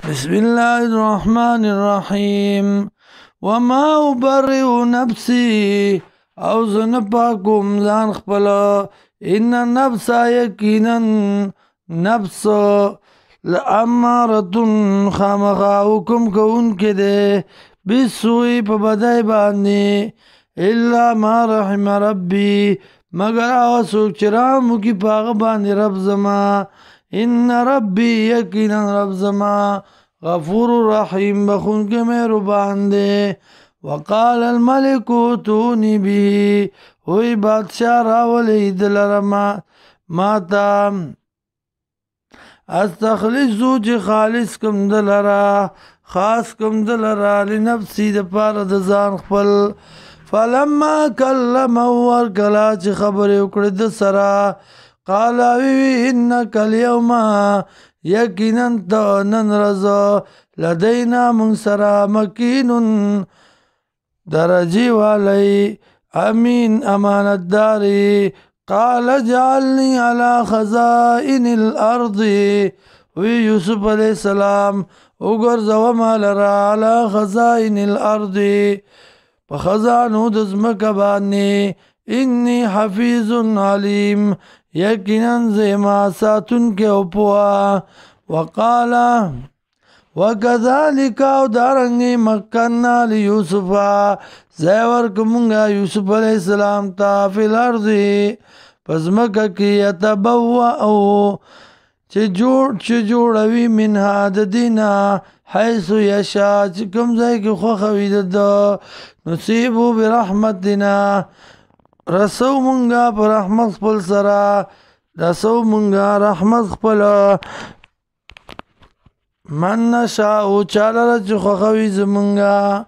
بسم الله الرحمن الرحيم وما أبرئ نفسي او زن پاکم ځان خپل ان النفس یقینا نفس لامارة خامخا حکم کون کې ده بسوء په بدای باندې الا ما رحم ربي مگر هغه څوک چې رحم وکړي په هغه باندې رب زما ان ربي یقینا رب زما غفور رحیم بخونکې مهربان دی وقال الملك ائتوني به وی بادشاہ راولی دلره ماتا استخلصو چې خالص کم دلره خاص کم دلره لنفسی د پاره د ځان خپل فلما کلمه ورکلا چې خبرې وکړې د سره قال وی انک اليوم یقینا نن ورځ لدینا من سره مکین درجی والی امین امانت داری قال اجعلنی علی خزائن الارض وی یوسف علیہ السلام وګرځوه ما لره علی خزائن الارض په خزانو د ځمکه باندې انی حفیظ علیم یقینا زما ساتونکی او پوه وقال وكذلك او دارنگی مکننا لیوسف زیور کمونگا یوسف علیہ السلام تا فی الارض پس مکہ کی یتبوأ او چه جوڑوی منها د دینا حیث یشا چه کم زی کی خوخوی د نصیبو برحمتنا رسو منگا پر رحمت خپل سرا رسو منگا رحمت خپل من نشاء چاله چې خوښوي زمونږه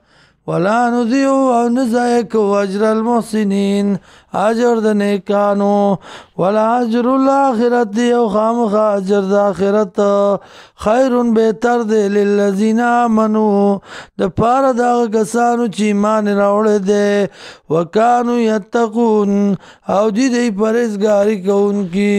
ولا نضيع او نضایع کوو اجر المحسنین اجر د نیکانو ولا اجر الاخرت او خامخا اجر د آخرت خیر بهتر دی للذین آمنوا د پاره د هغه کسانو چې ایمان راوړی دی وکانو یتقون او دوی پرهیزګاري کوونکي